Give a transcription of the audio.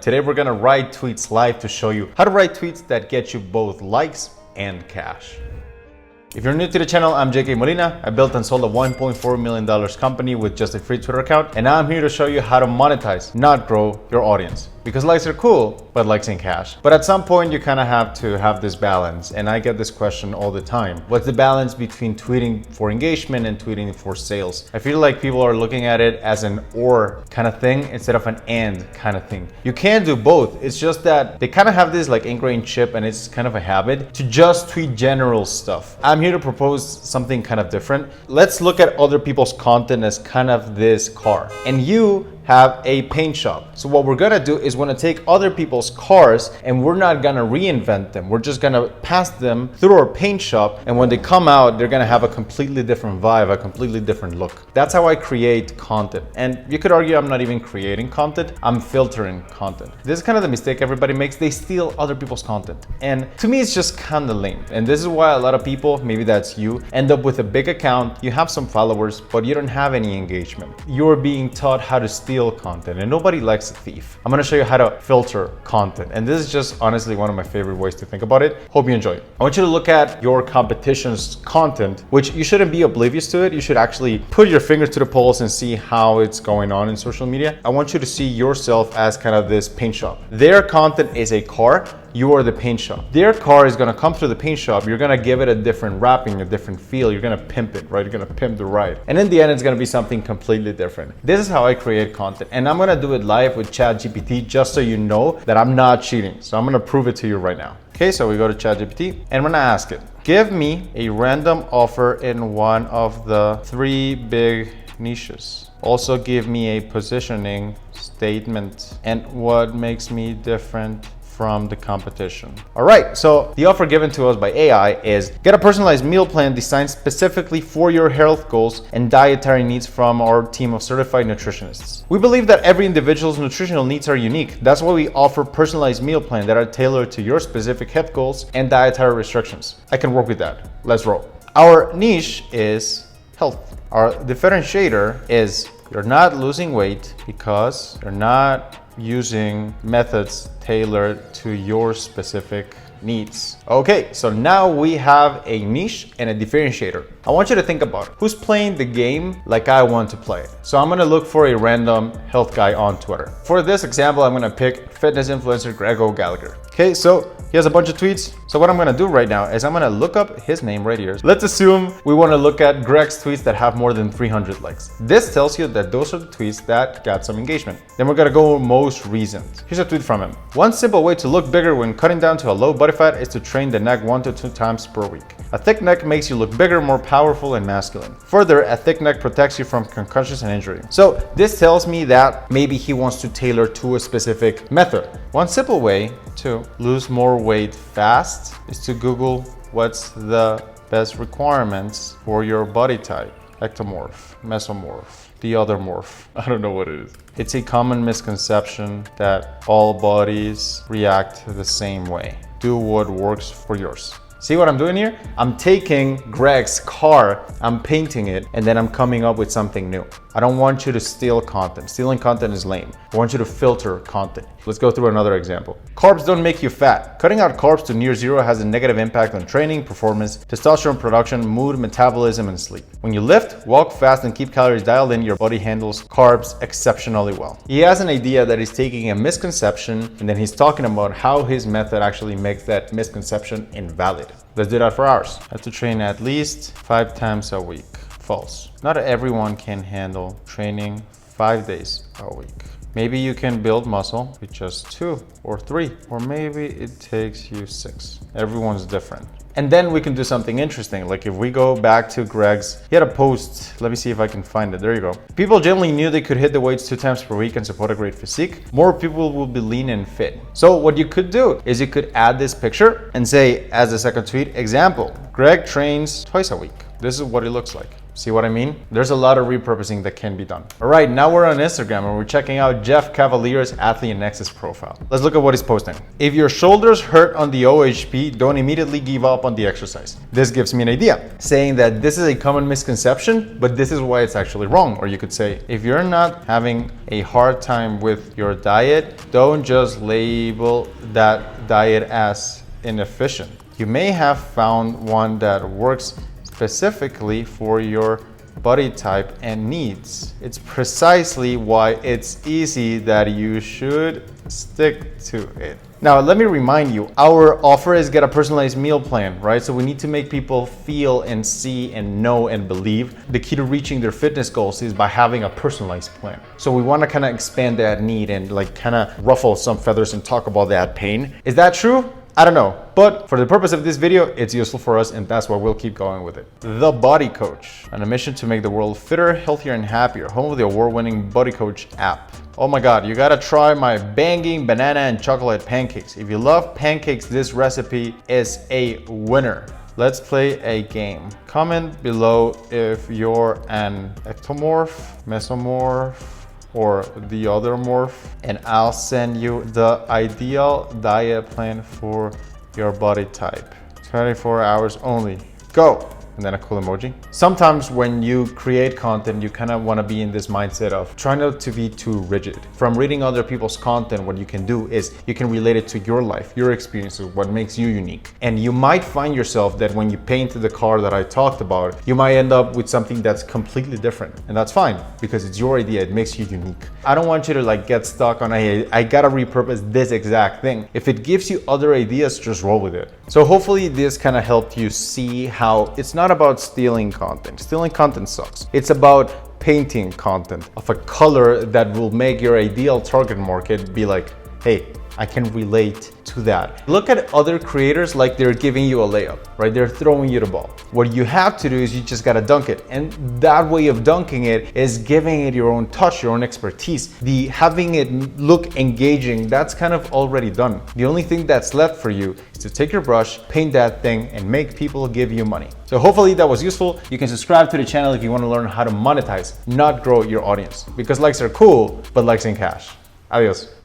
Today we're gonna write tweets live to show you how to write tweets that get you both likes and cash. If you're new to the channel, I'm JK Molina. I built and sold a $1.4 million company with just a free Twitter account, and now I'm here to show you how to monetize, not grow your audience. Because likes are cool, but likes ain't cash. But at some point, you kind of have to have this balance, and I get this question all the time. What's the balance between tweeting for engagement and tweeting for sales? I feel like people are looking at it as an or kind of thing instead of an and kind of thing. You can do both. It's just that they kind of have this like ingrained chip, and it's kind of a habit to just tweet general stuff. I'm here to propose something kind of different. Let's look at other people's content as kind of this car, and you have a paint shop. So what we're gonna do is we're gonna take other people's cars and we're not gonna reinvent them. We're just gonna pass them through our paint shop, and when they come out, they're gonna have a completely different vibe, a completely different look. That's how I create content. And you could argue I'm not even creating content, I'm filtering content. This is kind of the mistake everybody makes. They steal other people's content. And to me, it's just kind of lame. And this is why a lot of people, maybe that's you, end up with a big account, you have some followers, but you don't have any engagement. You're being taught how to steal content, and nobody likes a thief. I'm gonna show you how to filter content, and this is just honestly one of my favorite ways to think about it. Hope you enjoy it. I want you to look at your competition's content, which you shouldn't be oblivious to it. You should actually put your fingers to the pulse and see how it's going on in social media. I want you to see yourself as kind of this paint shop. Their content is a car, you are the paint shop. Their car is gonna come through the paint shop, you're gonna give it a different wrapping, a different feel, you're gonna pimp it, right? You're gonna pimp the ride. And in the end, it's gonna be something completely different. This is how I create content, and I'm gonna do it live with ChatGPT just so you know that I'm not cheating. So I'm gonna prove it to you right now. Okay, so we go to ChatGPT and I'm gonna ask it, give me a random offer in one of the 3 big niches. Also give me a positioning statement and what makes me different from the competition. All right, so the offer given to us by AI is get a personalized meal plan designed specifically for your health goals and dietary needs from our team of certified nutritionists. We believe that every individual's nutritional needs are unique. That's why we offer personalized meal plans that are tailored to your specific health goals and dietary restrictions. I can work with that. Let's roll. Our niche is health. Our differentiator is you're not losing weight because you're not using methods tailored to your specific needs. Okay, so now we have a niche and a differentiator. I want you to think about it. Who's playing the game like I want to play it? So I'm gonna look for a random health guy on Twitter. For this example, I'm gonna pick fitness influencer Greg Gallagher. Okay, so he has a bunch of tweets. So what I'm gonna do right now is I'm gonna look up his name right here. Let's assume we wanna look at Greg's tweets that have more than 300 likes. This tells you that those are the tweets that got some engagement. Then we're gonna go most recent. Here's a tweet from him. One simple way to look bigger when cutting down to a low body fat is to train the neck 1 to 2 times per week. A thick neck makes you look bigger, more powerful, and masculine. Further, a thick neck protects you from concussions and injury. So this tells me that maybe he wants to tailor to a specific method. One simple way to lose more weight fast is to Google what's the best requirements for your body type. Ectomorph, mesomorph, the other morph. I don't know what it is. It's a common misconception that all bodies react the same way. Do what works for yours. See what I'm doing here? I'm taking Greg's car, I'm painting it, and then I'm coming up with something new. I don't want you to steal content. Stealing content is lame. I want you to filter content. Let's go through another example. Carbs don't make you fat. Cutting out carbs to near zero has a negative impact on training, performance, testosterone production, mood, metabolism, and sleep. When you lift, walk fast, and keep calories dialed in, your body handles carbs exceptionally well. He has an idea that he's taking a misconception and then he's talking about how his method actually makes that misconception invalid. Let's do that for ours. I have to train at least 5 times a week. False. Not everyone can handle training 5 days a week. Maybe you can build muscle with just 2 or 3, or maybe it takes you 6. Everyone's different. And then we can do something interesting. Like if we go back to Greg's, he had a post. Let me see if I can find it. There you go. People generally knew they could hit the weights 2 times per week and support a great physique. More people will be lean and fit. So what you could do is you could add this picture and say, as a second tweet, example, Greg trains twice a week. This is what it looks like. See what I mean? There's a lot of repurposing that can be done. All right, now we're on Instagram and we're checking out Jeff Cavalier's Athlete Nexus profile. Let's look at what he's posting. If your shoulders hurt on the OHP, don't immediately give up on the exercise. This gives me an idea, saying that this is a common misconception, but this is why it's actually wrong. Or you could say, if you're not having a hard time with your diet, don't just label that diet as inefficient. You may have found one that works specifically for your body type and needs. It's precisely why it's easy that you should stick to it. Now, let me remind you, our offer is get a personalized meal plan, right? So we need to make people feel and see and know and believe. The key to reaching their fitness goals is by having a personalized plan. So we want to kind of expand that need and like kind of ruffle some feathers and talk about that pain. Is that true? I don't know, but for the purpose of this video, it's useful for us and that's why we'll keep going with it. The Body Coach, on a mission to make the world fitter, healthier, and happier, home of the award-winning Body Coach app. Oh my God, you gotta try my banging banana and chocolate pancakes. If you love pancakes, this recipe is a winner. Let's play a game. Comment below if you're an ectomorph, mesomorph, or the other morph, and I'll send you the ideal diet plan for your body type. 24 hours only. Go! And then a cool emoji. Sometimes when you create content, you kind of want to be in this mindset of trying not to be too rigid. From reading other people's content, what you can do is you can relate it to your life, your experiences, what makes you unique. And you might find yourself that when you paint the car that I talked about, you might end up with something that's completely different. And that's fine because it's your idea, it makes you unique. I don't want you to like get stuck on, hey, I gotta repurpose this exact thing. If it gives you other ideas, just roll with it. So hopefully this kind of helped you see how it's not about stealing content. Stealing content sucks. It's about painting content of a color that will make your ideal target market be like, hey, I can relate to that. Look at other creators like they're giving you a layup, right? They're throwing you the ball. What you have to do is you just gotta dunk it. And that way of dunking it is giving it your own touch, your own expertise. The having it look engaging, that's kind of already done. The only thing that's left for you is to take your brush, paint that thing, and make people give you money. So hopefully that was useful. You can subscribe to the channel if you wanna learn how to monetize, not grow your audience. Because likes are cool, but likes ain't cash. Adios.